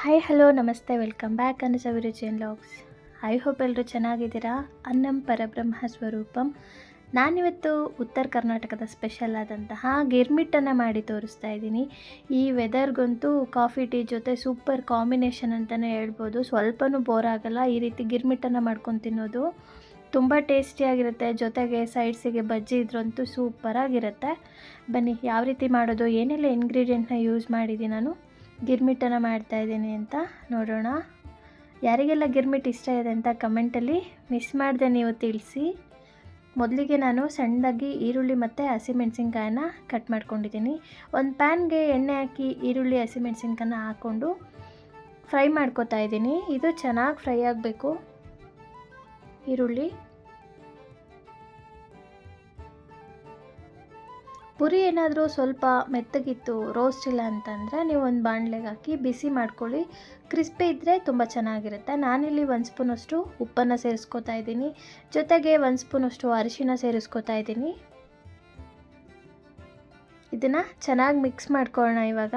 Hi hello ನಮಸ್ತೆ welcome back Anuja ಅಭಿರುಚಿ vlogs. I hope ಎಲ್ಲರೂ ಚೆನ್ನಾಗಿದ್ದೀರಾ. ಅನ್ನಂ ಪರಬ್ರಹ್ಮ ಸ್ವರೂಪಂ. ನಾನಿವತ್ತು ಉತ್ತರ ಕರ್ನಾಟಕದ ಸ್ಪೆಷಲ್ ಆದಂತಹ ಗಿರ್ಮಿಟ್ಟನ್ನು ಮಾಡಿ ತೋರಿಸ್ತಾ ಇದ್ದೀನಿ. ಈ ವೆದರ್ಗಂತೂ ಕಾಫಿ ಟೀ ಜೊತೆ ಸೂಪರ್ ಕಾಂಬಿನೇಷನ್ ಅಂತಲೇ ಹೇಳ್ಬೋದು. ಸ್ವಲ್ಪನೂ ಬೋರ್ ಆಗಲ್ಲ. ಈ ರೀತಿ ಗಿರ್ಮಿಟ್ಟನ್ನು ಮಾಡ್ಕೊಂಡು ತಿನ್ನೋದು ತುಂಬ ಟೇಸ್ಟಿಯಾಗಿರುತ್ತೆ. ಜೊತೆಗೆ ಸೈಡ್ಸಿಗೆ ಬಜ್ಜಿ ಇದ್ರಂತೂ ಸೂಪರಾಗಿರುತ್ತೆ. ಬನ್ನಿ ಯಾವ ರೀತಿ ಮಾಡೋದು, ಏನೆಲ್ಲ ಇಂಗ್ರೀಡಿಯೆಂಟ್ನ ಯೂಸ್ ಮಾಡಿದ್ದೀನಿ ನಾನು ಗಿರ್ಮಿಟ್ಟನ್ನು ಮಾಡ್ತಾಯಿದ್ದೀನಿ ಅಂತ ನೋಡೋಣ. ಯಾರಿಗೆಲ್ಲ ಗಿರ್ಮಿಟ್ ಇಷ್ಟ ಇದೆ ಅಂತ ಕಮೆಂಟಲ್ಲಿ ಮಿಸ್ ಮಾಡದೆ ನೀವು ತಿಳಿಸಿ. ಮೊದಲಿಗೆ ನಾನು ಸಣ್ಣದಾಗಿ ಈರುಳ್ಳಿ ಮತ್ತು ಹಸಿಮೆಣಸಿನ್ಕಾಯನ್ನ ಕಟ್ ಮಾಡ್ಕೊಂಡಿದ್ದೀನಿ. ಒಂದು ಪ್ಯಾನ್ಗೆ ಎಣ್ಣೆ ಹಾಕಿ ಈರುಳ್ಳಿ ಹಸಿಮೆಣಸಿನ್ಕಾಯನ್ನ ಹಾಕ್ಕೊಂಡು ಫ್ರೈ ಮಾಡ್ಕೊತಾ ಇದ್ದೀನಿ. ಇದು ಚೆನ್ನಾಗಿ ಫ್ರೈ ಆಗಬೇಕು ಈರುಳ್ಳಿ. ಪುರಿ ಏನಾದರೂ ಸ್ವಲ್ಪ ಮೆತ್ತಗಿತ್ತು, ರೋಸ್ಟ್ ಇಲ್ಲ ಅಂತಂದರೆ ನೀವು ಒಂದು ಬಾಣಲೆಗೆ ಹಾಕಿ ಬಿಸಿ ಮಾಡ್ಕೊಳ್ಳಿ. ಕ್ರಿಸ್ಪಿ ಇದ್ದರೆ ತುಂಬ ಚೆನ್ನಾಗಿರುತ್ತೆ. ನಾನಿಲ್ಲಿ 1 ಸ್ಪೂನಷ್ಟು ಉಪ್ಪನ್ನು ಸೇರಿಸ್ಕೊತಾ ಇದ್ದೀನಿ. ಜೊತೆಗೆ 1 ಸ್ಪೂನಷ್ಟು ಅರಿಶಿನ ಸೇರಿಸ್ಕೊತಾ ಇದ್ದೀನಿ. ಇದನ್ನು ಚೆನ್ನಾಗಿ ಮಿಕ್ಸ್ ಮಾಡ್ಕೊಳ್ಳೋಣ ಇವಾಗ.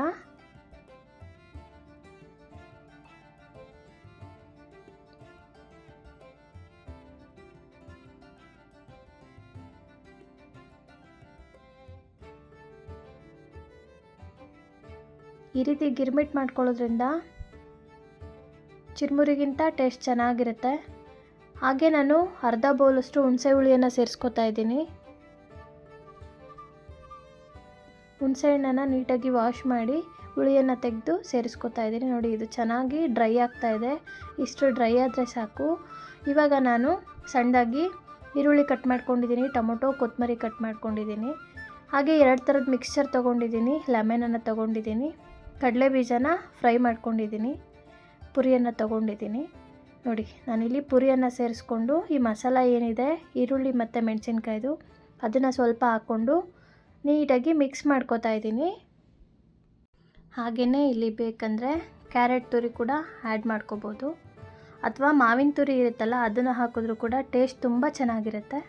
ಈ ರೀತಿ ಗಿರ್ಮಿಟ್ ಮಾಡ್ಕೊಳ್ಳೋದ್ರಿಂದ ಚಿರ್ಮುರಿಗಿಂತ ಟೇಸ್ಟ್ ಚೆನ್ನಾಗಿರುತ್ತೆ. ಹಾಗೆ ನಾನು ಅರ್ಧ ಬೌಲಷ್ಟು ಹುಣಸೆ ಹುಳಿಯನ್ನು ಸೇರಿಸ್ಕೊತಾ ಇದ್ದೀನಿ. ಹುಣಸೆ ಹಣ್ಣನ್ನು ನೀಟಾಗಿ ವಾಶ್ ಮಾಡಿ ಹುಳಿಯನ್ನು ತೆಗೆದು ಸೇರಿಸ್ಕೊತಾ ಇದ್ದೀನಿ. ನೋಡಿ, ಇದು ಚೆನ್ನಾಗಿ ಡ್ರೈ ಆಗ್ತಾ ಇದೆ. ಇಷ್ಟು ಡ್ರೈ ಆದರೆ ಸಾಕು. ಇವಾಗ ನಾನು ಸಣ್ಣದಾಗಿ ಈರುಳ್ಳಿ ಕಟ್ ಮಾಡ್ಕೊಂಡಿದ್ದೀನಿ, ಟೊಮೊಟೊ ಕೊತ್ತಂಬರಿ ಕಟ್ ಮಾಡ್ಕೊಂಡಿದ್ದೀನಿ. ಹಾಗೆ 2 ಥರದ ಮಿಕ್ಸ್ಚರ್ ತೊಗೊಂಡಿದ್ದೀನಿ. ಲೆಮನನ್ನು ತೊಗೊಂಡಿದ್ದೀನಿ, ಕಡಲೆ ಬೀಜನ ಫ್ರೈ ಮಾಡ್ಕೊಂಡಿದ್ದೀನಿ, ಪುರಿಯನ್ನು ತೊಗೊಂಡಿದ್ದೀನಿ. ನೋಡಿ, ನಾನಿಲ್ಲಿ ಪುರಿಯನ್ನು ಸೇರಿಸ್ಕೊಂಡು ಈ ಮಸಾಲ ಏನಿದೆ ಈರುಳ್ಳಿ ಮತ್ತು ಮೆಣಸಿನ್ಕಾಯ್ದು ಅದನ್ನು ಸ್ವಲ್ಪ ಹಾಕ್ಕೊಂಡು ನೀಟಾಗಿ ಮಿಕ್ಸ್ ಮಾಡ್ಕೊತಾ ಇದ್ದೀನಿ. ಹಾಗೆಯೇ ಇಲ್ಲಿ ಬೇಕಂದರೆ ಕ್ಯಾರೆಟ್ ತುರಿ ಕೂಡ ಆ್ಯಡ್ ಮಾಡ್ಕೋಬೋದು, ಅಥವಾ ಮಾವಿನ ತುರಿ ಇರುತ್ತಲ್ಲ ಅದನ್ನು ಹಾಕಿದ್ರೂ ಕೂಡ ಟೇಸ್ಟ್ ತುಂಬ ಚೆನ್ನಾಗಿರುತ್ತೆ.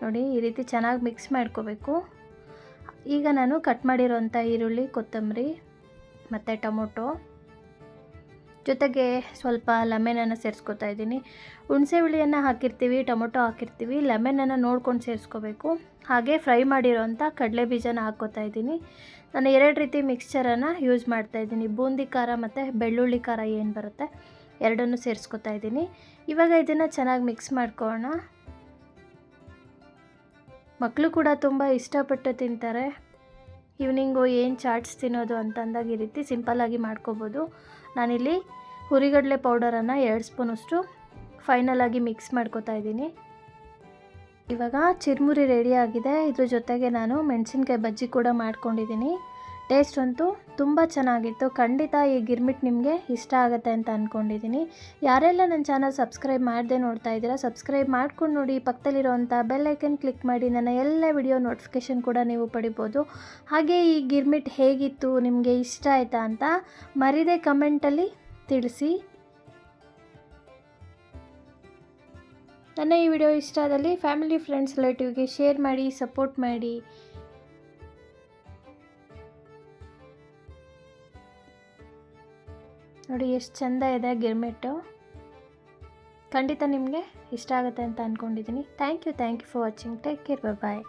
ನೋಡಿ, ಈ ರೀತಿ ಚೆನ್ನಾಗಿ ಮಿಕ್ಸ್ ಮಾಡ್ಕೋಬೇಕು. ಈಗ ನಾನು ಕಟ್ ಮಾಡಿರೋಂಥ ಈರುಳ್ಳಿ, ಕೊತ್ತಂಬರಿ ಮತ್ತು ಟೊಮೊಟೊ ಜೊತೆಗೆ ಸ್ವಲ್ಪ ಲೆಮನನ್ನು ಸೇರಿಸ್ಕೊತಾ ಇದ್ದೀನಿ. ಹುಣಸೆ ಹುಳಿಯನ್ನು ಹಾಕಿರ್ತೀವಿ, ಟೊಮೊಟೊ ಹಾಕಿರ್ತೀವಿ, ಲೆಮನನ್ನು ನೋಡ್ಕೊಂಡು ಸೇರಿಸ್ಕೋಬೇಕು. ಹಾಗೆ ಫ್ರೈ ಮಾಡಿರೋಂಥ ಕಡಲೆ ಬೀಜನ ಹಾಕ್ಕೋತಾ ಇದ್ದೀನಿ. ನಾನು 2 ರೀತಿ ಮಿಕ್ಸ್ಚರನ್ನು ಯೂಸ್ ಮಾಡ್ತಾಯಿದ್ದೀನಿ. ಬೂಂದಿ ಖಾರ ಮತ್ತು ಬೆಳ್ಳುಳ್ಳಿ ಖಾರ ಏನು ಬರುತ್ತೆ ಎರಡನ್ನೂ ಸೇರಿಸ್ಕೊತಾ ಇದ್ದೀನಿ. ಇವಾಗ ಇದನ್ನು ಚೆನ್ನಾಗಿ ಮಿಕ್ಸ್ ಮಾಡ್ಕೊಳ್ಳೋಣ. ಮಕ್ಕಳು ಕೂಡ ತುಂಬ ಇಷ್ಟಪಟ್ಟು ತಿಂತಾರೆ. ಈವ್ನಿಂಗು ಏನು ಚಾಟ್ಸ್ ತಿನ್ನೋದು ಅಂತಂದಾಗ ಈ ರೀತಿ ಸಿಂಪಲ್ಲಾಗಿ ಮಾಡ್ಕೋಬೋದು. ನಾನಿಲ್ಲಿ ಹುರಿಗಡಲೆ ಪೌಡರನ್ನು 2 ಸ್ಪೂನಷ್ಟು ಫೈನಲಾಗಿ ಮಿಕ್ಸ್ ಮಾಡ್ಕೊತಾ ಇದ್ದೀನಿ. ಇವಾಗ ಚಿರ್ಮುರಿ ರೆಡಿ ಆಗಿದೆ. ಇದ್ರ ಜೊತೆಗೆ ನಾನು ಮೆಣಸಿನ್ಕಾಯಿ ಬಜ್ಜಿ ಕೂಡ ಮಾಡ್ಕೊಂಡಿದ್ದೀನಿ. ಟೇಸ್ಟ್ ಅಂತೂ ತುಂಬ ಚೆನ್ನಾಗಿತ್ತು. ಖಂಡಿತ ಈ ಗಿರ್ಮಿಟ್ ನಿಮಗೆ ಇಷ್ಟ ಆಗುತ್ತೆ ಅಂತ ಅಂದ್ಕೊಂಡಿದ್ದೀನಿ. ಯಾರೆಲ್ಲ ನನ್ನ ಚಾನಲ್ ಸಬ್ಸ್ಕ್ರೈಬ್ ಮಾಡದೆ ನೋಡ್ತಾ ಇದ್ದೀರಾ, ಸಬ್ಸ್ಕ್ರೈಬ್ ಮಾಡ್ಕೊಂಡು ನೋಡಿ. ಪಕ್ಕದಲ್ಲಿರೋವಂಥ ಬೆಲ್ ಐಕನ್ ಕ್ಲಿಕ್ ಮಾಡಿ ನನ್ನ ಎಲ್ಲ ವಿಡಿಯೋ ನೋಟಿಫಿಕೇಷನ್ ಕೂಡ ನೀವು ಪಡಿಬೋದು. ಹಾಗೆ ಈ ಗಿರ್ಮಿಟ್ ಹೇಗಿತ್ತು, ನಿಮಗೆ ಇಷ್ಟ ಆಯಿತಾ ಅಂತ ಮರಿದೇ ಕಮೆಂಟಲ್ಲಿ ತಿಳಿಸಿ. ನನ್ನ ಈ ವಿಡಿಯೋ ಇಷ್ಟ ಆದಲ್ಲಿ ಫ್ಯಾಮಿಲಿ, ಫ್ರೆಂಡ್ಸ್, ರಿಲೇಟಿವ್ಗೆ ಶೇರ್ ಮಾಡಿ, ಸಪೋರ್ಟ್ ಮಾಡಿ. ನೋಡಿ ಎಷ್ಟು ಚೆಂದ ಇದೆ ಗಿರ್ಮಿಟ್ಟು. ಖಂಡಿತ ನಿಮಗೆ ಇಷ್ಟ ಆಗುತ್ತೆ ಅಂತ ಅಂದ್ಕೊಂಡಿದ್ದೀನಿ. Thank you for watching. Take care, bye.